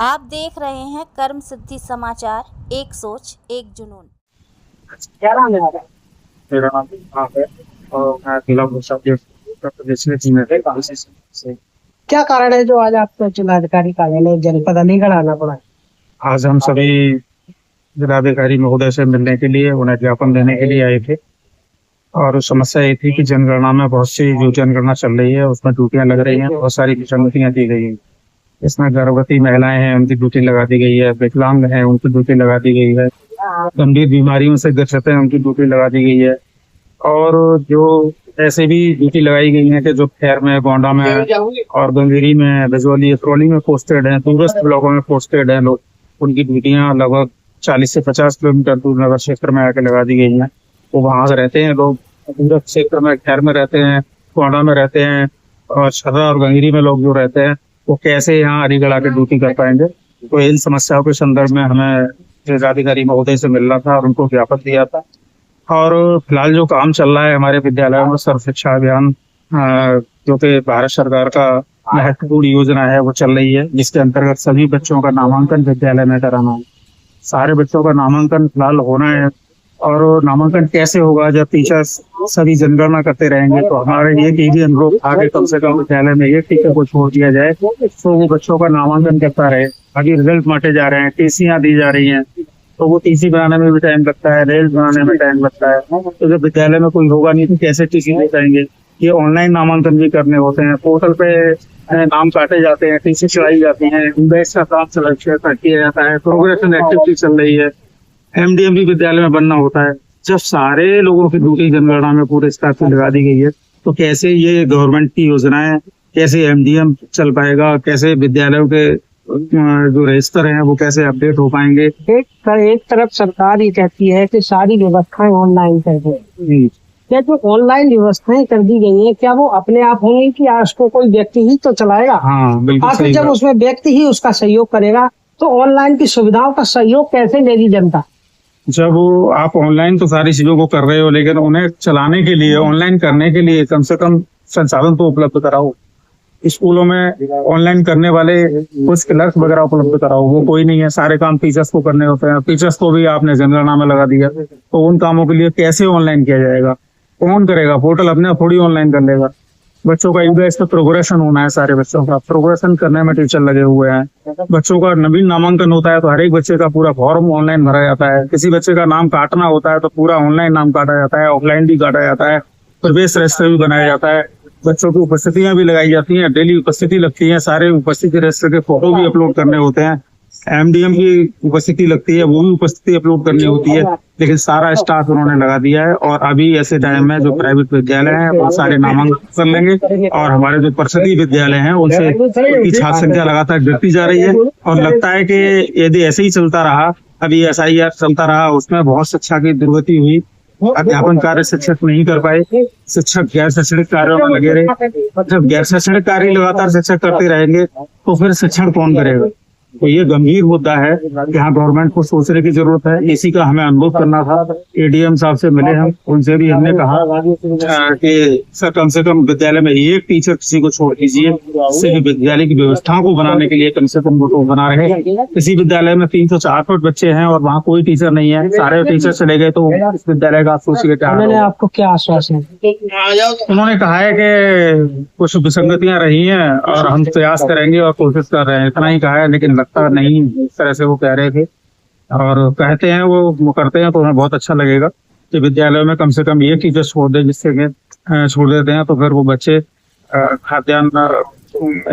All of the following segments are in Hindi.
आप देख रहे हैं कर्म सिद्धि समाचार, एक सोच एक जुनून। क्या नाम है आपका? मेरा नाम इरफान है और मैं जिला मुजफ्फरपुर उत्तर प्रदेश में जिले में काशी से। क्या कारण है जो आज आपको जिलाधिकारी कार्यालय जनपद अलीगढ़ आना पड़ा? आज हम सभी जिलाधिकारी महोदय से मिलने के लिए, उन्हें ज्ञापन देने के लिए आए थे। और समस्या ये थी कि जनगणना में बहुत सी जो जनगणना चल रही है उसमें ड्यूटियां लग रही हैं, बहुत सारी विसंगतियां दी गई हैं। इसमें गर्भवती महिलाएं हैं, उनकी ड्यूटी लगा दी गई है, विकलांग हैं, उनकी ड्यूटी लगा दी गई है, गंभीर बीमारियों से ग्रसित हैं, उनकी ड्यूटी लगा दी गई है। और जो ऐसे भी ड्यूटी लगाई गई है कि जो खैर में, गोंडा में और गंगेरी में, बिजौली, अतरौली में पोस्टेड हैं, दूरस्थ ब्लॉकों में पोस्टेड हैं लोग, उनकी ड्यूटियां लगभग 40 से 50 किलोमीटर दूर नगर क्षेत्र में आके लगा दी गई हैं। वो वहां से रहते हैं लोग, दूरस्थ क्षेत्र में खैर में रहते हैं, गोंडा में रहते हैं, और छर्रा और गंगेरी में लोग जो रहते हैं वो कैसे यहाँ अलीगढ़ आके ड्यूटी कर पाएंगे। तो इन समस्याओं के संदर्भ में हमें जिलाधिकारी महोदय से मिलना था और उनको ज्ञापन दिया था। और फिलहाल जो काम चल रहा है हमारे विद्यालय में, सर्व शिक्षा अभियान, जो कि भारत सरकार का महत्वपूर्ण योजना है, वो चल रही है, जिसके अंतर्गत सभी बच्चों का नामांकन विद्यालय में कराना है। सारे बच्चों का नामांकन फिलहाल होना है। और नामांकन कैसे होगा? जब टीचर्स सभी जनगणना करते रहेंगे तो हमारे ये भी अनुरोध था कि कम से कम विद्यालय में एक टीचर को छोड़ दिया जाए तो वो बच्चों का नामांकन करता रहे। अभी रिजल्ट बांटे जा रहे हैं, टीसियां दी जा रही हैं, तो वो टीसी बनाने में भी टाइम लगता है, रेल बनाने में टाइम लगता है। तो जब विद्यालय में कोई होगा नहीं तो कैसे टीसी दे पाएंगे? ये ऑनलाइन नामांकन भी करने होते हैं, पोर्टल पे नाम काटे जाते हैं, टीसी चलाई जाती है, बैच का काम सिलेक्शन किया जाता है, प्रोग्रेशन एक्टिविटी चल रही है, एमडीएम भी विद्यालय में बनना होता है। जब सारे लोगों की ड्यूटी जनगणना में पूरे स्टाफ की लगा दी गई है तो कैसे ये गवर्नमेंट की योजनाएं, कैसे एमडीएम चल पाएगा, कैसे विद्यालयों के जो रजिस्टर हैं वो कैसे अपडेट हो पाएंगे? एक तरफ सरकार ये कहती है कि सारी व्यवस्थाएं ऑनलाइन कर दें, क्या जो ऑनलाइन व्यवस्थाएं कर दी गई है क्या वो अपने आप होंगी कि आज को कोई व्यक्ति ही तो चलाएगा? हाँ, बिल्कुल सही। जब उसमें व्यक्ति ही उसका सहयोग करेगा तो ऑनलाइन की सुविधाओं का सहयोग कैसे लेगी जनता? जब वो आप ऑनलाइन तो सारी चीजों को कर रहे हो, लेकिन उन्हें चलाने के लिए, ऑनलाइन करने के लिए कम से कम संसाधन तो उपलब्ध कराओ। स्कूलों में ऑनलाइन करने वाले कुछ क्लर्क वगैरह उपलब्ध कराओ, वो कोई नहीं है। सारे काम टीचर्स को करने होते हैं, टीचर्स को भी आपने जनगणना में लगा दिया, तो उन कामों के लिए कैसे ऑनलाइन किया जाएगा? कौन करेगा? पोर्टल अपने थोड़ी ऑनलाइन कर लेगा। बच्चों का यूपीएस पे प्रोग्रेशन होना है, सारे बच्चों का प्रोग्रेशन करने में टीचर लगे हुए हैं। बच्चों का नवीन नामांकन होता है तो हर एक बच्चे का पूरा फॉर्म ऑनलाइन भरा जाता है। किसी बच्चे का नाम काटना होता है तो पूरा ऑनलाइन नाम काटा जाता है, ऑफलाइन भी काटा जाता है, प्रवेश रजिस्टर भी बनाया जाता है, बच्चों की उपस्थितियां भी लगाई जाती हैं, डेली उपस्थिति लगती है, सारे उपस्थिति रजिस्टर के फोटो भी अपलोड करने होते हैं, एमडीएम की उपस्थिति लगती है, वो भी उपस्थिति अपलोड करनी होती है। लेकिन सारा स्टाफ उन्होंने लगा दिया है। और अभी ऐसे टाइम में जो प्राइवेट विद्यालय हैं वो सारे नामांकन कर लेंगे और हमारे जो परिषदीय विद्यालय हैं उनसे उनकी छात्र संख्या लगातार गिरती जा रही है। और लगता है कि यदि ऐसे ही चलता रहा, अभी SIR चलता रहा, उसमें बहुत शिक्षा की दुर्गति हुई, अध्यापन कार्य शिक्षक नहीं कर पाए, शिक्षक गैर शैक्षणिक कार्यों में लगे रहे। जब गैर शैक्षणिक कार्य लगातार शिक्षक करते रहेंगे तो फिर शिक्षण कौन करेगा? तो ये गंभीर मुद्दा है, यहाँ गवर्नमेंट को सोचने की जरूरत है। इसी का हमें अनुरोध करना था। ADM साहब से मिले हम, उनसे भी हमने कहा कि सर कम से कम विद्यालय में एक टीचर किसी को छोड़ दीजिए, इससे विद्यालय की व्यवस्थाओं को बनाने के लिए कम से कम वो बना रहे। किसी विद्यालय में 300-400 बच्चे हैं और वहाँ कोई टीचर नहीं है, सारे टीचर चले गए तो इस विद्यालय का आप सोचिए क्या। मैंने आपको क्या आश्वासन? उन्होंने कहा है कि कुछ विसंगतियां रही हैं और हम प्रयास करेंगे और कोशिश कर रहे हैं, इतना ही कहा है। लेकिन लगता नहीं इस तरह से वो कह रहे थे, और कहते हैं वो करते हैं तो हमें बहुत अच्छा लगेगा कि विद्यालयों में कम से कम एक टीचर छोड़ दे, जिससे छोड़ देते हैं तो फिर वो बच्चे खाद्यान्न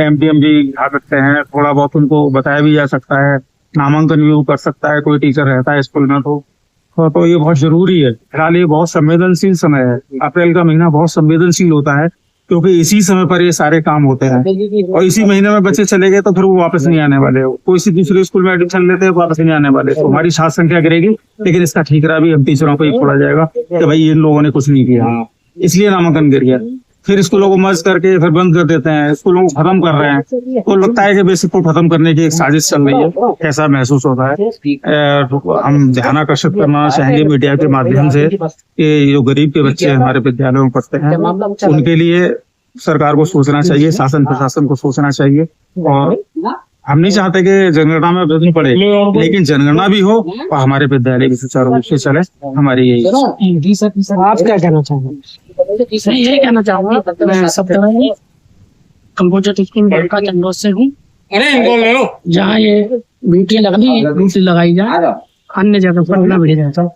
एमडीएम भी खा सकते हैं, थोड़ा बहुत उनको बताया भी जा सकता है, नामांकन भी वो कर सकता है, कोई टीचर रहता है स्कूल में तो ये बहुत जरूरी है। फिलहाल ये बहुत संवेदनशील समय है, अप्रैल का महीना बहुत संवेदनशील होता है क्योंकि इसी समय पर ये सारे काम होते हैं। और इसी महीने में बच्चे चले गए तो फिर वो वापस नहीं आने वाले, कोई सी दूसरे स्कूल में एडमिशन लेते हैं वापस नहीं आने वाले। तो हमारी छात्र संख्या गिरेगी, लेकिन इसका ठीकरा भी हम टीचरों को ही छोड़ा जाएगा कि भाई इन लोगों ने कुछ नहीं किया, इसलिए नामांकन गिर गया। फिर स्कूलों को मर्ज करके फिर बंद कर देते हैं, स्कूलों को खत्म कर रहे हैं। तो लगता है कि बेसिक को खत्म करने की एक साजिश चल रही है, ऐसा महसूस होता है। हम ध्यान आकर्षित करना चाहेंगे मीडिया के माध्यम से कि जो गरीब के बच्चे हमारे विद्यालयों में पढ़ते हैं उनके लिए सरकार को सोचना चाहिए, शासन प्रशासन को सोचना चाहिए और हम नहीं चाहते कि जनगणना में वृद्धि पड़े, लेकिन जनगणना भी हो और हमारे विद्यालय भी सुचारू रूप से चले। हमारी यही आप क्या कहना चाहेंगे? मैं यही कहना चाहूंगा, मैं सब तरह कंप्यूटर स्कूल बड़का चंदोद से हूँ। जहाँ ये ड्यूटी लगनी है, ड्यूटी लगाई जाए, अन्य जगह पर न भेजा जाए।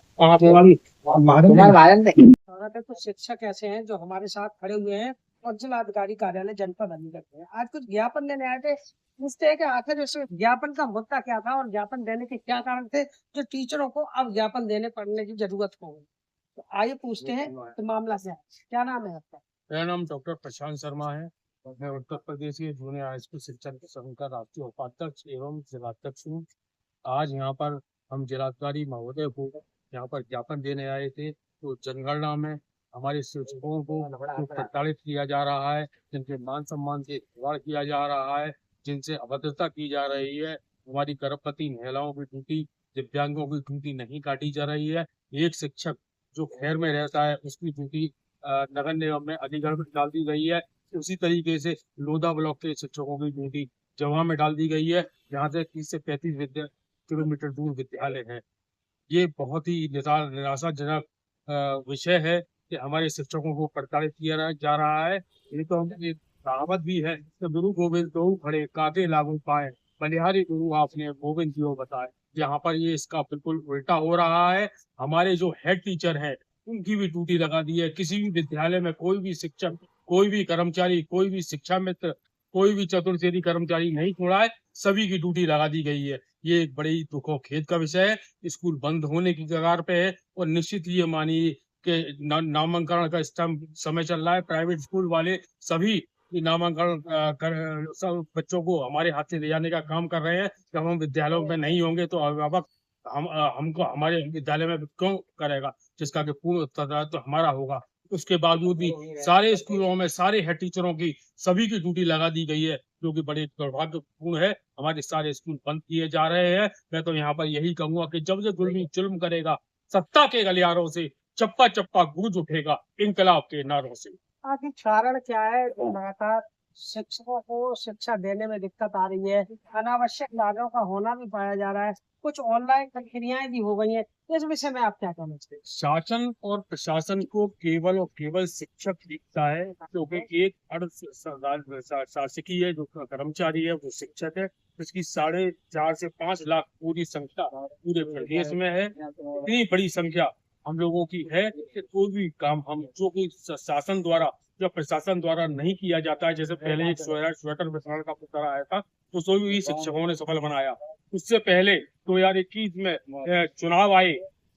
तो शिक्षक ऐसे हैं जो हमारे साथ खड़े हुए हैं और जिलाधिकारी कार्यालय जनपद अलीगढ़ में आज कुछ ज्ञापन देने आए थे। पूछते हैं कि आखिर इस ज्ञापन का मुद्दा क्या था और ज्ञापन देने के क्या कारण थे जो टीचरों को अब ज्ञापन देने पड़ने की जरूरत हो गई। तो आइए पूछते हैं कि मामला क्या है। क्या नाम है आपका? मेरा नाम डॉक्टर प्रशांत शर्मा है। मैं उत्तर प्रदेश के जूनियर हाई स्कूल शिक्षक संघ का राष्ट्रीय उपाध्यक्ष एवं जिलाध्यक्ष हूँ। आज यहाँ पर हम जिलाधिकारी महोदय को यहाँ पर ज्ञापन देने आए थे। तो जनगणना में हमारे शिक्षकों को जो प्रताड़ित किया जा रहा है, जिनके मान सम्मान से खिलवाड़ किया जा रहा है, जिनसे अभद्रता की जा रही है, हमारी गर्भवती महिलाओं की ड्यूटी, दिव्यांगों की ड्यूटी नहीं काटी जा रही है। एक शिक्षक जो खैर में रहता है उसकी ड्यूटी नगर निगम में अलीगढ़ में डाल दी गई है। उसी तरीके से लोधा ब्लॉक के शिक्षकों की ड्यूटी जवा में डाल दी गई है, जहाँ से 30 से 35 किलोमीटर दूर विद्यालय है। ये बहुत ही निराशाजनक विषय है कि हमारे शिक्षकों को प्रताड़ित किया जा रहा है। ये तो हम एक कहावत भी है कि गुरु गोविंद दो खड़े काके लागू पाए, बलिहारी गुरु आपने गोविंद जी को बताए। यहाँ पर ये इसका बिल्कुल उल्टा हो रहा है। हमारे जो हेड टीचर है उनकी भी ड्यूटी लगा दी है। किसी भी विद्यालय में कोई भी शिक्षक, कोई भी कर्मचारी, कोई भी शिक्षा मित्र, कोई भी चतुर्सेदी कर्मचारी नहीं छोड़ा है, सभी की ड्यूटी लगा दी गई है। ये एक बड़ी दुख और खेद का विषय है। स्कूल बंद होने की कगार पे है और निश्चित ये मानिए कि नामांकन का समय चल रहा है। प्राइवेट स्कूल वाले सभी नामांकन कर सब बच्चों को हमारे हाथ से ले जाने का काम कर रहे हैं। जब हम विद्यालयों में नहीं होंगे तो अभिभावक हमको हमारे विद्यालय में क्यों करेगा, जिसका कि पूर्ण उत्तरदायित्व तो हमारा होगा। उसके बावजूद भी सारे स्कूलों में सारे हेड टीचरों की सभी की ड्यूटी लगा दी गई है, जो कि बड़े दुर्भाग्यपूर्ण है। हमारे सारे स्कूल बंद किए जा रहे हैं। मैं तो यहाँ पर यही कहूंगा कि जब से जुल्म करेगा, सत्ता के गलियारों से चप्पा चप्पा गूंज उठेगा इंकलाब के नारों से। आखिर कारण क्या है जो लगातार शिक्षकों को शिक्षा देने में दिक्कत आ रही है? अनावश्यक लागों का होना भी पाया जा रहा है, कुछ ऑनलाइन प्रक्रियाएं भी हो गई हैं। इस विषय में आप क्या कहना चाहते हैं? शासन और प्रशासन को केवल और केवल शिक्षक दिखता है, क्योंकि एक अर्ध शासकीय जो कर्मचारी है वो शिक्षक है। इसकी 4.5 से 5 लाख पूरी संख्या पूरे प्रदेश में है। इतनी बड़ी संख्या हम लोगों की है कि कोई भी काम हम जो कि शासन द्वारा या प्रशासन द्वारा नहीं किया जाता है। जैसे पहले एक स्वेटर वितरण का पुतला आया था, तो सभी भी शिक्षकों ने सफल बनाया। उससे पहले 2021 में चुनाव आए,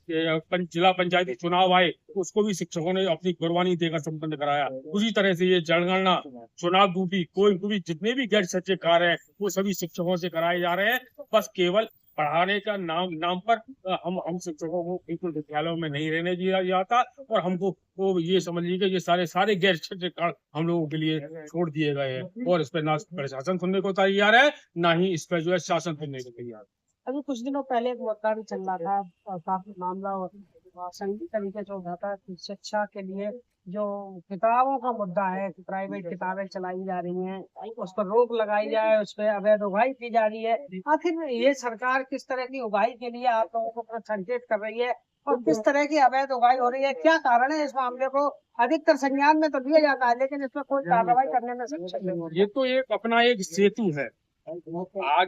जिला पंचायती चुनाव आए, उसको भी शिक्षकों ने अपनी कुर्बानी देकर संपन्न कराया। उसी तरह से ये जनगणना, चुनाव ड्यूटी, कोई भी जितने भी गैर सच्चे कार्य हैं वो सभी शिक्षकों से कराए जा रहे हैं। बस केवल पढ़ाने का नाम पर हम शिक्षकों को बिल्कुल विद्यालयों में नहीं रहने दिया जाता और हमको वो ये समझ लीजिए ये सारे गैर सच्चे कार्य हम लोगों के लिए छोड़ दिए गए हैं। और इस पर ना प्रशासन सुनने को तैयार है, ना ही इस पर जो है शासन सुनने को तैयार है। अभी कुछ दिनों पहले एक मुद्दा भी चल रहा था और काफी मामला संगीत तरीके से उठा था कि शिक्षा के लिए जो किताबों का मुद्दा है कि प्राइवेट किताबें चलाई जा रही हैं, उस पर रोक लगाई जाए, उस पर अवैध उगाही की जा रही है। आखिर ये सरकार किस तरह की उगाही के लिए आप लोगों को प्रोत्साहित कर रही है और किस तरह की अवैध उगाही हो रही है? क्या कारण है? इस मामले को अधिकतर संज्ञान में तो लिया जाता है, लेकिन इसमें कोई कार्रवाई करने में सक्षम नहीं है। ये तो एक अपना एक सेतु है। आज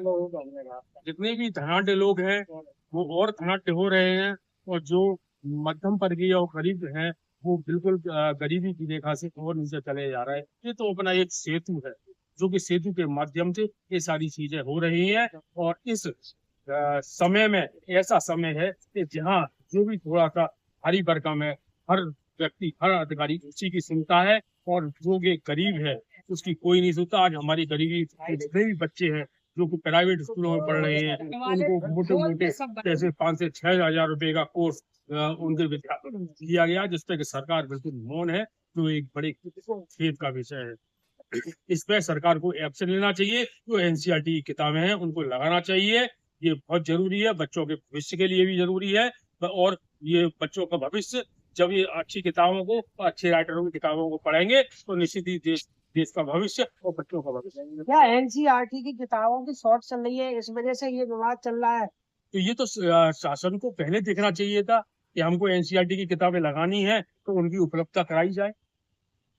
जितने भी धनाढ्य लोग हैं वो और धनाढ्य हो रहे हैं, और जो मध्यम वर्गीय और गरीब हैं वो बिल्कुल गरीबी की रेखा से और नीचे चले जा रहे हैं। ये तो अपना एक सेतु है, जो कि सेतु के माध्यम से ये सारी चीजें हो रही हैं। और इस समय में ऐसा समय है कि जहाँ जो भी थोड़ा सा हरी भरकम है, हर व्यक्ति, हर अधिकारी उसी की सुनता है, और जो ये गरीब है उसकी कोई नहीं सुनता। आज हमारी गरीबी जितने भी बच्चे हैं जो कि प्राइवेट स्कूलों में पढ़ रहे हैं, उनको मोटे जैसे 5 से 6 हजार रुपए का कोर्स उनके विद्यालय दिया गया, जिसपे कि सरकार बिल्कुल मौन है, जो एक बड़े खेद का विषय है। इस पे सरकार को एक्शन लेना चाहिए। जो एनसीईआरटी की किताबें हैं उनको लगाना चाहिए। ये बहुत जरूरी है, बच्चों के भविष्य के लिए भी जरूरी है। और ये बच्चों का भविष्य जब ये अच्छी किताबों को, अच्छे राइटरों की किताबों को पढ़ेंगे तो निश्चित ही देश देश का भविष्य और बच्चों का भविष्य। क्या एनसीईआरटी की किताबों की शॉर्ट चल रही है, इस वजह से ये विवाद चल रहा है? तो ये तो शासन को पहले देखना चाहिए था कि हमको एनसीईआरटी की किताबें लगानी है तो उनकी उपलब्धता कराई जाए।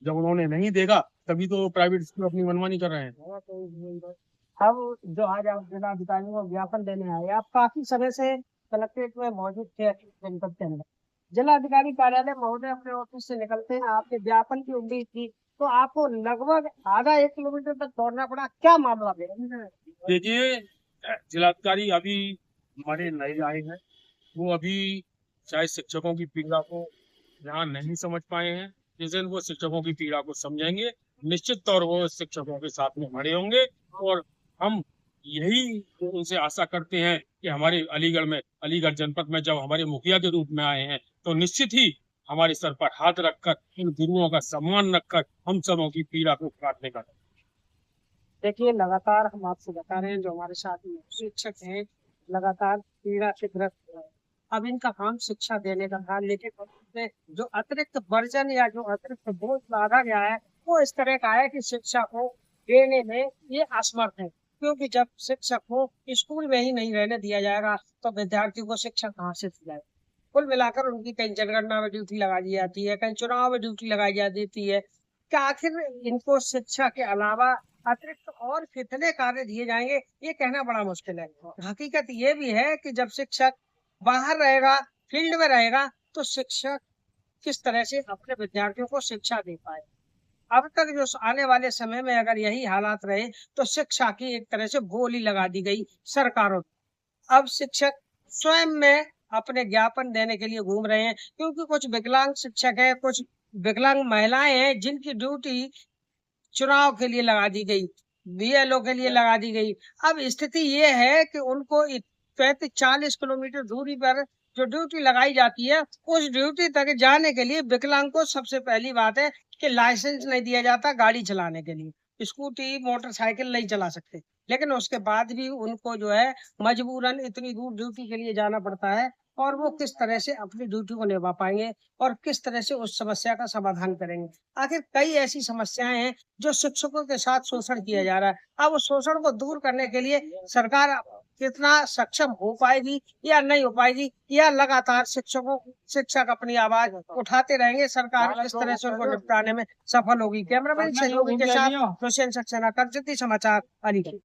जब उन्होंने नहीं देखा तभी तो प्राइवेट स्कूल अपनी मनमानी कर रहे हैं। अब जो आज आप जिलाधिकारी को ज्ञापन देने आए, आप काफी समय से कलेक्ट्रेट में मौजूद थे जनपद के अंदर। जिलाधिकारी कार्यालय महोदय अपने ऑफिस से निकलते हैं, आपके ज्ञापन की उम्मीद थी, तो आपको लगभग आधा 1 किलोमीटर तक दौड़ना पड़ा, क्या मामला है? देखिए, जिलाधिकारी अभी हमारे नए आए हैं, वो अभी शायद शिक्षकों की पीड़ा को यहाँ नहीं समझ पाए हैं। जिस दिन वो शिक्षकों की पीड़ा को समझेंगे, निश्चित तौर वो शिक्षकों के साथ में खड़े होंगे। और हम यही उनसे आशा करते हैं कि हमारे अलीगढ़ जनपद में जब हमारे मुखिया के रूप में आए हैं तो निश्चित ही हमारे सर पर हाथ रखकर, इन गुरुओं का सम्मान रखकर हम सबों की पीड़ा को काटने का। देखिए, लगातार हम आपसे बता रहे हैं, जो हमारे साथ में शिक्षक हैं लगातार पीड़ा से ग्रस्त है। अब इनका काम शिक्षा देने का था, लेकिन उसमें जो अतिरिक्त वर्जन या जो अतिरिक्त बोझ लादा गया है वो इस तरह का है कि शिक्षा को देने में ये असमर्थ है। क्योंकि जब शिक्षक को स्कूल में ही नहीं रहने दिया जाएगा तो विद्यार्थियों को शिक्षा कहाँ से दी जाएगी? कुल मिलाकर उनकी कहीं जनगणना में ड्यूटी लगा दी जाती है, कहीं चुनाव में ड्यूटी लगाई जा देती है। क्या आखिर इनको शिक्षा के अलावा अतिरिक्त और कितने कार्य दिए जाएंगे, ये कहना बड़ा मुश्किल है। हकीकत ये भी है कि जब शिक्षक बाहर रहेगा, फील्ड में रहेगा, तो शिक्षक किस तरह से अपने विद्यार्थियों को शिक्षा दे पाए। अब तक जो आने वाले समय में अगर यही हालात रहे तो शिक्षा की एक तरह से गोली लगा दी गई सरकारों। अब शिक्षक स्वयं में अपने ज्ञापन देने के लिए घूम रहे हैं, क्योंकि कुछ विकलांग शिक्षक हैं, कुछ विकलांग महिलाएं हैं जिनकी ड्यूटी चुनाव के लिए लगा दी गई, बीएलओ के लिए लगा दी गई। अब स्थिति ये है कि उनको 35-40 किलोमीटर दूरी पर जो ड्यूटी लगाई जाती है, उस ड्यूटी तक जाने के लिए विकलांग को सबसे पहली बात है कि लाइसेंस नहीं दिया जाता गाड़ी चलाने के लिए। स्कूटी मोटरसाइकिल नहीं चला सकते, लेकिन उसके बाद भी उनको जो है मजबूरन इतनी दूर ड्यूटी के लिए जाना पड़ता है। और वो किस तरह से अपनी ड्यूटी को निभा पाएंगे और किस तरह से उस समस्या का समाधान करेंगे? आखिर कई ऐसी समस्याएं हैं जो शिक्षकों के साथ शोषण किया जा रहा है। अब उस शोषण को दूर करने के लिए सरकार कितना सक्षम हो पाएगी या नहीं हो पाएगी, या लगातार शिक्षक अपनी आवाज उठाते रहेंगे, सरकार किस तरह से उनको निपटाने में सफल होगी? कैमरामैन सहयोगी के साथ हुसैन सक्सेना, कर समाचार, अलीगढ़।